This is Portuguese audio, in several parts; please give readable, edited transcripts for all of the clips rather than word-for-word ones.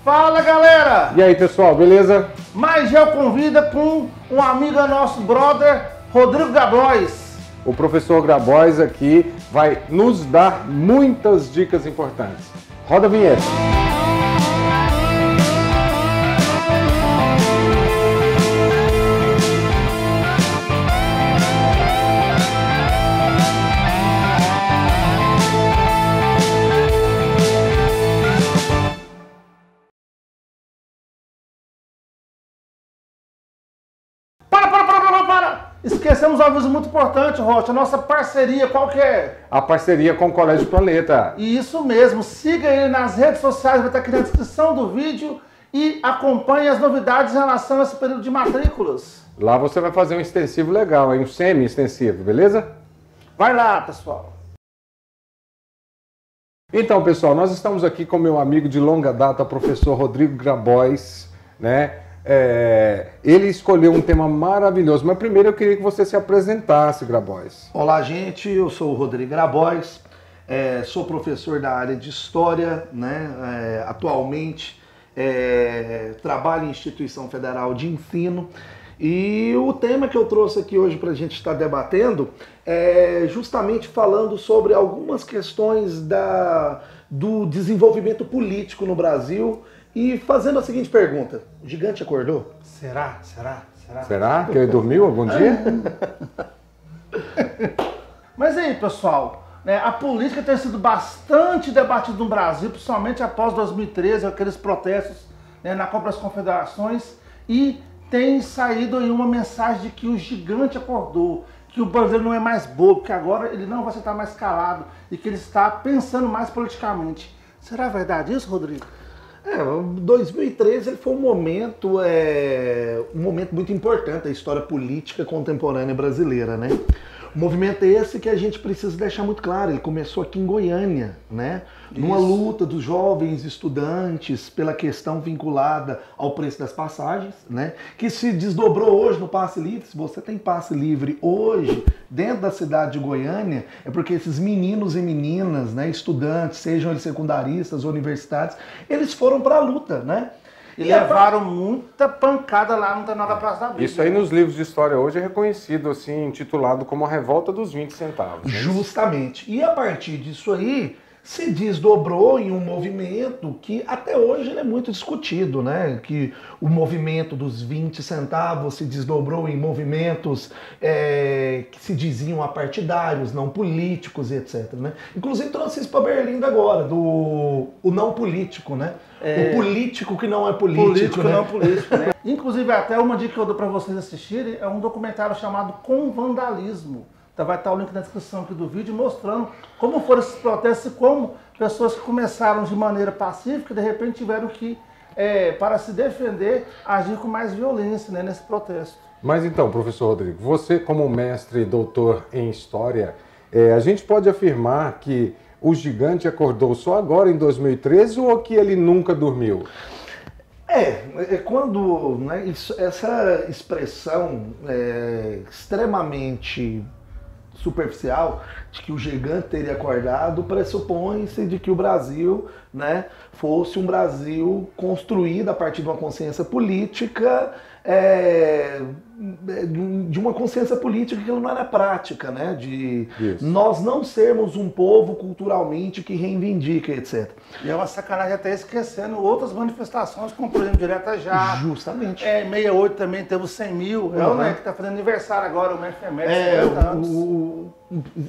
Fala, galera! E aí, pessoal, beleza? Mais Gel Convida com um amigo nosso, brother, Rodrigo Grabois. O professor Grabois aqui vai nos dar muitas dicas importantes. Roda a vinheta. Para! Esquecemos um aviso muito importante, Rocha. A nossa parceria, qual que é? A parceria com o Colégio Planeta. Isso mesmo. Siga ele nas redes sociais, vai estar aqui na descrição do vídeo. E acompanhe as novidades em relação a esse período de matrículas. Lá você vai fazer um extensivo legal, um semi-extensivo, beleza? Vai lá, pessoal. Então, pessoal, nós estamos aqui com meu amigo de longa data, professor Rodrigo Grabois, né? Ele escolheu um tema maravilhoso, mas primeiro eu queria que você se apresentasse, Grabois. Olá, gente, eu sou o Rodrigo Grabois, sou professor da área de História, né? Atualmente trabalho em instituição federal de ensino, e o tema que eu trouxe aqui hoje para a gente estar debatendo é justamente falando sobre algumas questões do desenvolvimento político no Brasil. E fazendo a seguinte pergunta: o gigante acordou? Será? Será que ele dormiu algum dia? Mas aí, pessoal, a política tem sido bastante debatida no Brasil, principalmente após 2013, aqueles protestos na Copa das Confederações, e tem saído aí uma mensagem de que o gigante acordou, que o brasileiro não é mais bobo, que agora ele não vai estar mais calado e que ele está pensando mais politicamente. Será verdade isso, Rodrigo? 2013 ele foi um momento muito importante da história política contemporânea brasileira, né? O movimento esse que a gente precisa deixar muito claro, ele começou aqui em Goiânia, né? Numa luta dos jovens estudantes pela questão vinculada ao preço das passagens, né? Que se desdobrou hoje no passe livre. Se você tem passe livre hoje dentro da cidade de Goiânia, é porque esses meninos e meninas, né, estudantes, sejam eles secundaristas ou universitários, eles foram para a luta, né? E levaram muita pancada lá no Tenor da Praça da Bíblia. Isso aí nos livros de história hoje é reconhecido, assim, intitulado como a Revolta dos 20 centavos. Né? Justamente. E a partir disso aí, se desdobrou em um movimento que até hoje ele é muito discutido, né? Que o movimento dos 20 centavos se desdobrou em movimentos que se diziam apartidários, não políticos e etc. Né? Inclusive trouxe isso para Berlim agora, o não político, né? O político que não é político. Político né? não político, né? Inclusive, até uma dica que eu dou para vocês assistirem é um documentário chamado Com Vandalismo. Então vai estar o link na descrição aqui do vídeo mostrando como foram esses protestos e como pessoas que começaram de maneira pacífica, de repente tiveram que, para se defender, agir com mais violência, né, nesse protesto. Mas então, professor Rodrigo, você como mestre e doutor em História, a gente pode afirmar que o gigante acordou só agora em 2013 ou que ele nunca dormiu? Quando essa expressão extremamente superficial de que o gigante teria acordado, pressupõe-se de que o Brasil, né, fosse um Brasil construído a partir de uma consciência política, de uma consciência política que não era prática, né, de nós não sermos um povo culturalmente que reivindica, etc. E é uma sacanagem até esquecendo outras manifestações, como por exemplo Direta Já. Justamente. 68 também teve os 100 mil, né, que está fazendo aniversário agora, o MEFEMEC, 50 anos.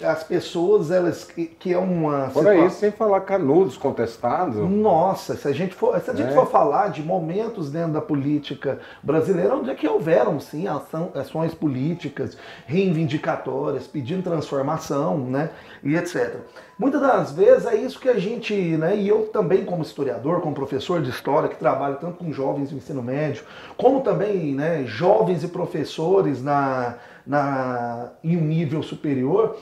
As pessoas, elas, que é uma... Fora isso, sem falar Canudos contestado. Nossa, se a gente for falar de momentos dentro da política brasileira, onde é que houveram, sim, ações políticas reivindicatórias, pedindo transformação, né, e etc. Muitas das vezes é isso que a gente, né, e eu também como historiador, como professor de história, que trabalho tanto com jovens do ensino médio, como também, né, jovens e professores em um nível superior,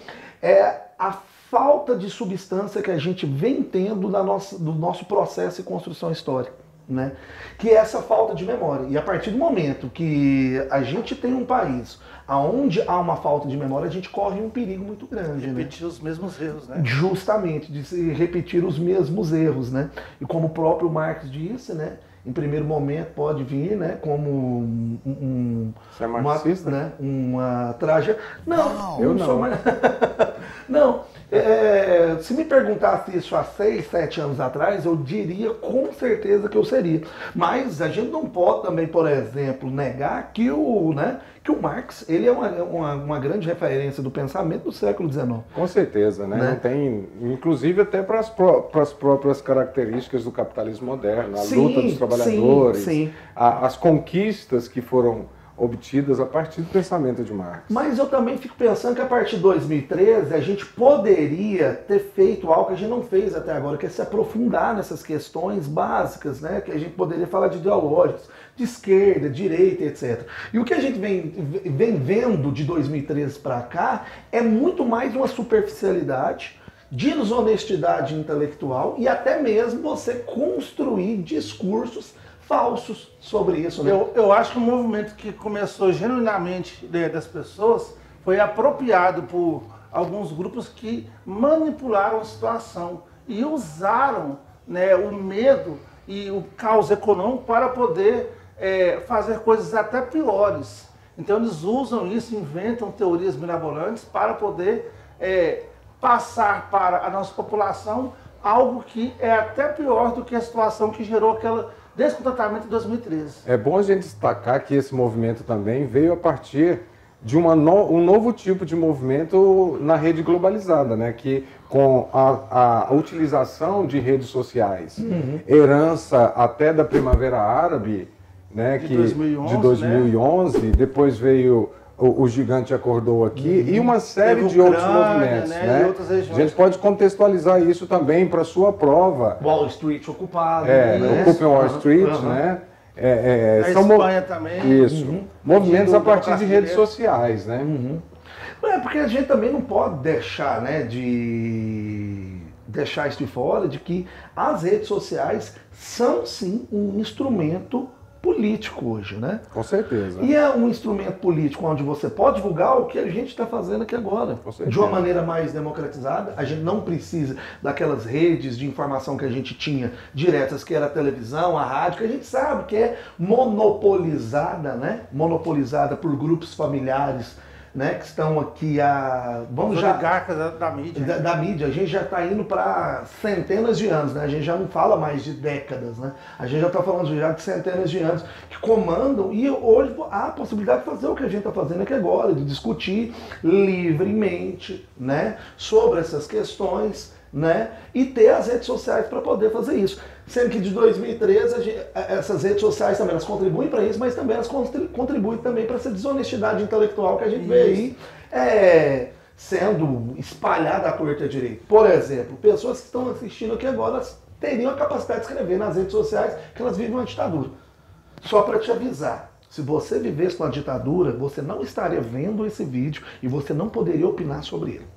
a falta de substância que a gente vem tendo do nosso processo de construção histórica. né? Que é essa falta de memória. E a partir do momento que a gente tem um país onde há uma falta de memória, a gente corre um perigo muito grande. Repetir os mesmos erros, né? Justamente, de se repetir os mesmos erros, né? E como o próprio Marx disse, né? Em primeiro momento pode vir, né? Como Você é marxista? Uma tragédia. Não, eu não sou não. mais. Não. Se me perguntasse isso há 6, 7 anos atrás, eu diria com certeza que eu seria. Mas a gente não pode também, por exemplo, negar que o Marx ele é uma grande referência do pensamento do século XIX. Com certeza, né? Não tem, inclusive até para as próprias características do capitalismo moderno, a luta dos trabalhadores, as conquistas que foram obtidas a partir do pensamento de Marx. Mas eu também fico pensando que a partir de 2013 a gente poderia ter feito algo que a gente não fez até agora, que é se aprofundar nessas questões básicas, né? Que a gente poderia falar de ideológicos, de esquerda, direita, etc. E o que a gente vem vendo de 2013 para cá é muito mais uma superficialidade, desonestidade intelectual e até mesmo você construir discursos falsos sobre isso, né? Eu acho que o movimento que começou genuinamente das pessoas foi apropriado por alguns grupos que manipularam a situação e usaram, né, o medo e o caos econômico para poder fazer coisas até piores. Então eles usam isso, inventam teorias mirabolantes para poder passar para a nossa população algo que é até pior do que a situação que gerou aquela descontentamento em 2013. É bom a gente destacar que esse movimento também veio a partir de um novo tipo de movimento na rede globalizada, né? Que com a utilização de redes sociais, herança até da Primavera Árabe, né? De 2011, de 2011, né? Depois veio o Gigante Acordou Aqui e uma série de outros movimentos, né? E outras regiões. A gente pode contextualizar isso também para sua prova. Wall Street ocupado. Ocupem Wall Street, né? Na Espanha também. Isso. Movimentos a partir de redes sociais, né? Porque a gente também não pode deixar, né, de deixar isso de fora, de que as redes sociais são sim um instrumento político hoje, né? Com certeza. E é um instrumento político onde você pode divulgar o que a gente está fazendo aqui agora. De uma maneira mais democratizada. A gente não precisa daquelas redes de informação que a gente tinha diretas, que era a televisão, a rádio, que a gente sabe que é monopolizada, né? Monopolizada por grupos familiares, né, que estão aqui Os oligarcas da mídia. Da mídia. A gente já está indo para centenas de anos, né? A gente já não fala mais de décadas, né? A gente já está falando já de centenas de anos que comandam, e hoje há a possibilidade de fazer o que a gente está fazendo aqui agora, de discutir livremente, né, sobre essas questões, né, e ter as redes sociais para poder fazer isso. Sendo que de 2013 essas redes sociais também elas contribuem para isso, mas também elas contribuem também para essa desonestidade intelectual que a gente vê aí sendo espalhada à torta e à direita. Por exemplo, pessoas que estão assistindo aqui agora teriam a capacidade de escrever nas redes sociais que elas vivem uma ditadura. Só para te avisar, se você vivesse uma ditadura, você não estaria vendo esse vídeo e você não poderia opinar sobre ele.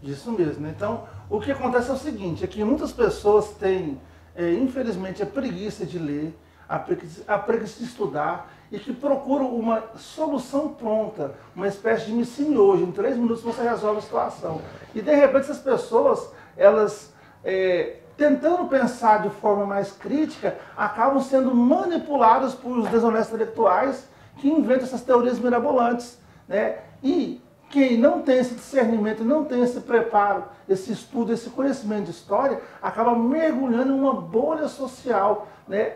Isso mesmo. Então, o que acontece é o seguinte, é que muitas pessoas têm, infelizmente, a preguiça de ler, a preguiça de estudar e que procuram uma solução pronta, uma espécie de missão hoje. Em 3 minutos você resolve a situação. E, de repente, essas pessoas, elas, tentando pensar de forma mais crítica, acabam sendo manipuladas por os desonestos intelectuais que inventam essas teorias mirabolantes, né? E quem não tem esse discernimento, não tem esse preparo, esse estudo, esse conhecimento de história, acaba mergulhando em uma bolha social, né?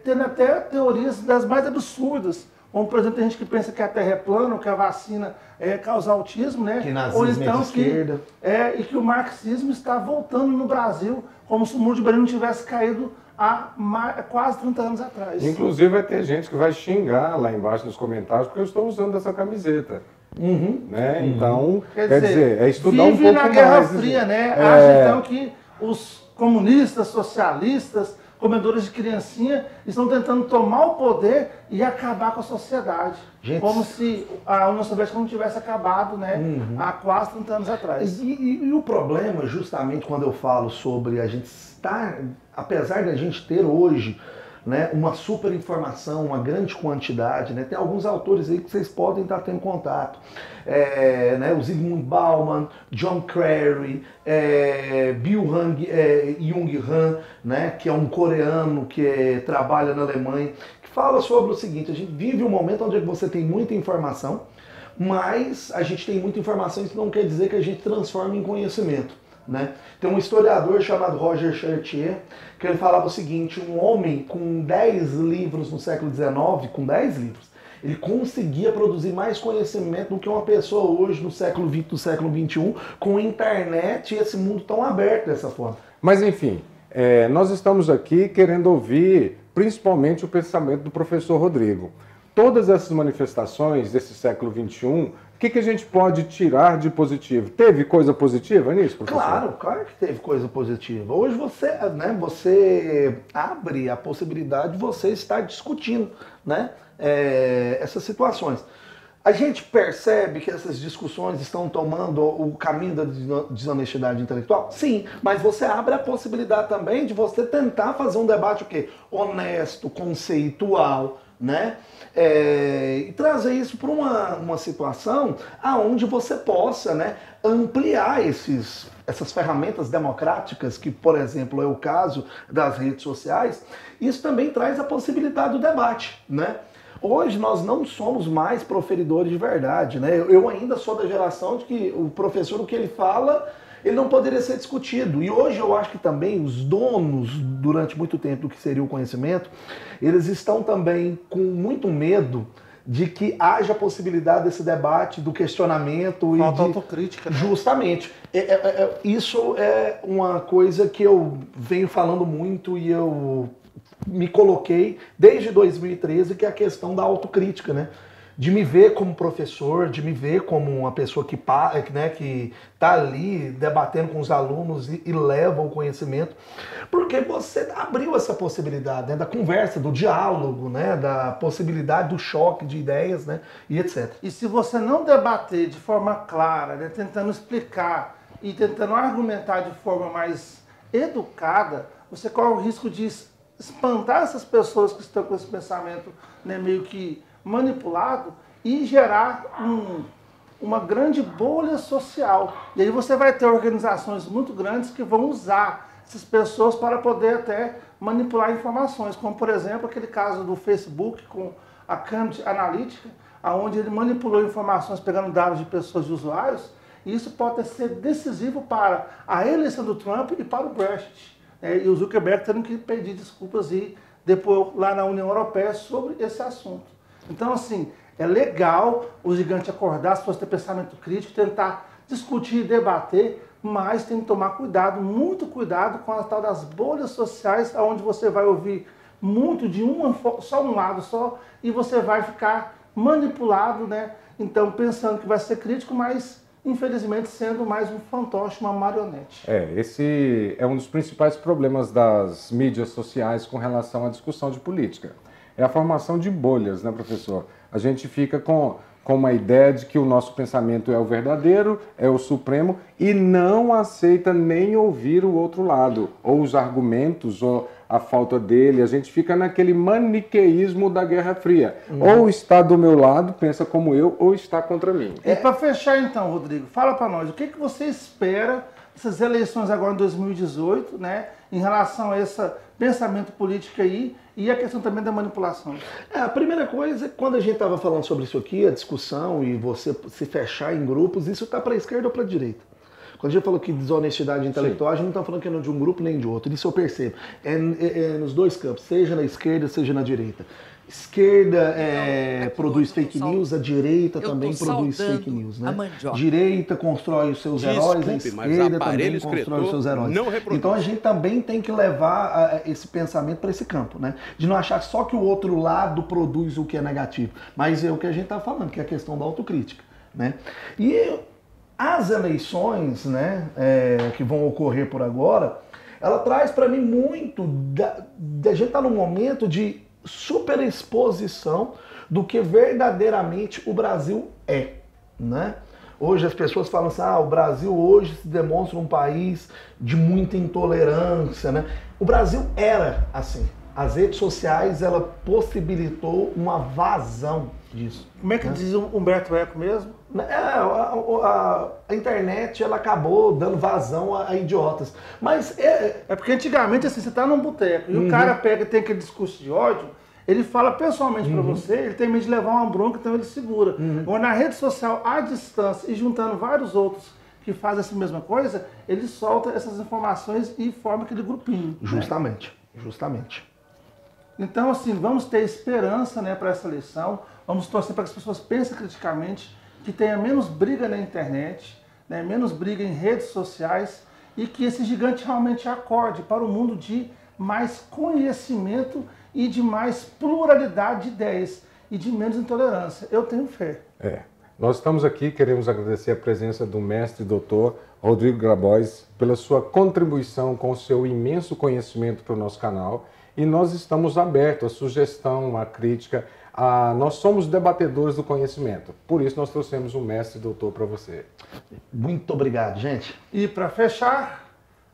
Tendo até teorias das mais absurdas. Como, por exemplo, tem gente que pensa que a Terra é plana, ou que a vacina causa autismo, né? Que nazismo ou então é de esquerda. e que o marxismo está voltando no Brasil, como se o muro de Berlim não tivesse caído há quase 30 anos atrás. Inclusive vai ter gente que vai xingar lá embaixo nos comentários porque eu estou usando essa camiseta. Né? Então, quer dizer, é estudar um pouco mais. Vive na Guerra Fria, né? Acha então que os comunistas, socialistas, comedores de criancinha estão tentando tomar o poder e acabar com a sociedade. Gente, como se a União Soviética não tivesse acabado, né, há quase 30 anos atrás. E o problema, justamente quando eu falo sobre a gente estar, apesar de a gente ter hoje né, uma super informação, uma grande quantidade, né? Tem alguns autores aí que vocês podem estar tendo contato, né, o Zygmunt Bauman, John Crary, Byung-Jung Han, né, que é um coreano que trabalha na Alemanha, que fala sobre o seguinte: a gente vive um momento onde você tem muita informação, mas a gente tem muita informação, isso não quer dizer que a gente transforma em conhecimento. Né? Tem um historiador chamado Roger Chartier, que ele falava o seguinte: um homem com 10 livros no século XIX, com 10 livros, ele conseguia produzir mais conhecimento do que uma pessoa hoje no século XX, do século XXI, com a internet e esse mundo tão aberto dessa forma. Mas enfim, nós estamos aqui querendo ouvir principalmente o pensamento do professor Rodrigo. Todas essas manifestações desse século XXI, o que a gente pode tirar de positivo? Teve coisa positiva nisso, professor? Claro que teve coisa positiva. Hoje você abre a possibilidade de você estar discutindo, né, essas situações. A gente percebe que essas discussões estão tomando o caminho da desonestidade intelectual? Sim, mas você abre a possibilidade também de você tentar fazer um debate o quê? Honesto, conceitual, né? E trazer isso para uma situação aonde você possa, né, ampliar essas ferramentas democráticas, que, por exemplo, é o caso das redes sociais. Isso também traz a possibilidade do debate, né? Hoje nós não somos mais proferidores de verdade, né? Eu ainda sou da geração de que o professor, o que ele fala, ele não poderia ser discutido. E hoje eu acho que também os donos, durante muito tempo, do que seria o conhecimento, eles estão também com muito medo de que haja a possibilidade desse debate, do questionamento e falta autocrítica, né? Justamente. Isso é uma coisa que eu venho falando muito e eu me coloquei desde 2013, que é a questão da autocrítica, né? De me ver como professor, de me ver como uma pessoa que tá ali debatendo com os alunos e leva o conhecimento, porque você abriu essa possibilidade, né, da conversa, do diálogo, né, da possibilidade do choque de ideias, né, e etc. E se você não debater de forma clara, né, tentando explicar e tentando argumentar de forma mais educada, você corre o risco de espantar essas pessoas que estão com esse pensamento, né, meio que manipulado, e gerar uma grande bolha social. E aí você vai ter organizações muito grandes que vão usar essas pessoas para poder até manipular informações, como por exemplo aquele caso do Facebook com a Cambridge Analytica, onde ele manipulou informações pegando dados de pessoas, de usuários, e isso pode ser decisivo para a eleição do Trump e para o Brexit. E o Zuckerberg tendo que pedir desculpas e depois lá na União Europeia sobre esse assunto. Então, assim, é legal o gigante acordar, as pessoas terem pensamento crítico, tentar discutir e debater, mas tem que tomar cuidado, muito cuidado com a tal das bolhas sociais, onde você vai ouvir muito de só um lado só, e você vai ficar manipulado, né? Então, pensando que vai ser crítico, mas infelizmente sendo mais um fantoche, uma marionete. Esse é um dos principais problemas das mídias sociais com relação à discussão de política. É a formação de bolhas, né, professor? A gente fica com uma ideia de que o nosso pensamento é o verdadeiro, é o supremo, e não aceita nem ouvir o outro lado, ou os argumentos, ou a falta dele. A gente fica naquele maniqueísmo da Guerra Fria. Ou está do meu lado, pensa como eu, ou está contra mim. E para fechar então, Rodrigo, fala para nós, o que você espera dessas eleições agora em 2018, né, em relação a esse pensamento político aí, e a questão também da manipulação? A primeira coisa, quando a gente estava falando sobre isso aqui, a discussão e você se fechar em grupos, isso está para a esquerda ou para a direita? Quando a gente falou que desonestidade intelectual, a gente não está falando que é de um grupo nem de outro. Isso eu percebo. É nos dois campos, seja na esquerda, seja na direita. Esquerda produz fake news, a direita também produz fake news, né? Direita constrói os seus heróis, a esquerda também constrói os seus heróis. Então a gente também tem que levar esse pensamento para esse campo, né? De não achar só que o outro lado produz o que é negativo, mas é o que a gente está falando, que é a questão da autocrítica, né? E as eleições, né, que vão ocorrer por agora, ela traz para mim muito da gente estar num momento de superexposição do que verdadeiramente o Brasil é, né? Hoje as pessoas falam assim, o Brasil hoje se demonstra um país de muita intolerância, né? O Brasil era assim. As redes sociais, ela possibilitou uma vazão disso. Como é que diz o Humberto Eco mesmo? A internet, ela acabou dando vazão a idiotas. Mas É porque antigamente, assim, você tá num boteco e o cara pega e tem aquele discurso de ódio, ele fala pessoalmente pra você, ele tem medo de levar uma bronca, então ele segura. Ou na rede social, à distância, e juntando vários outros que fazem essa mesma coisa, ele solta essas informações e forma aquele grupinho. justamente, justamente. Então, assim, vamos ter esperança, né, para essa eleição, vamos torcer para que as pessoas pensem criticamente, que tenha menos briga na internet, né, menos briga em redes sociais e que esse gigante realmente acorde para o mundo de mais conhecimento e de mais pluralidade de ideias e de menos intolerância. Eu tenho fé. Nós estamos aqui, queremos agradecer a presença do mestre doutor Rodrigo Grabois pela sua contribuição com o seu imenso conhecimento para o nosso canal. E nós estamos abertos à sugestão, à crítica. Nós somos debatedores do conhecimento. Por isso nós trouxemos um mestre doutor para você. Muito obrigado, gente. E para fechar,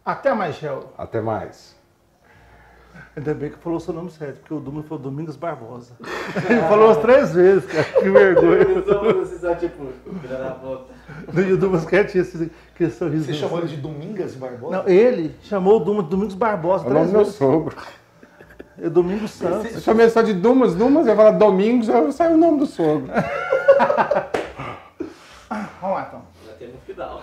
até mais, Gel. Até mais. Ainda bem que falou o seu nome certo, porque o Dumas falou Domingos Barbosa. Ele falou umas 3 vezes, cara. Que vergonha. E o Dumas quietinho, que sorriso. Você chamou ele de Domingas Barbosa? Não, ele chamou o Dumas de Domingos Barbosa É o nome 3 do meu vezes. sogro. É Domingos Santos. Eu chamei só de Dumas, eu falo Domingos, aí sai o nome do sogro. Vamos lá, então. Já teve um final.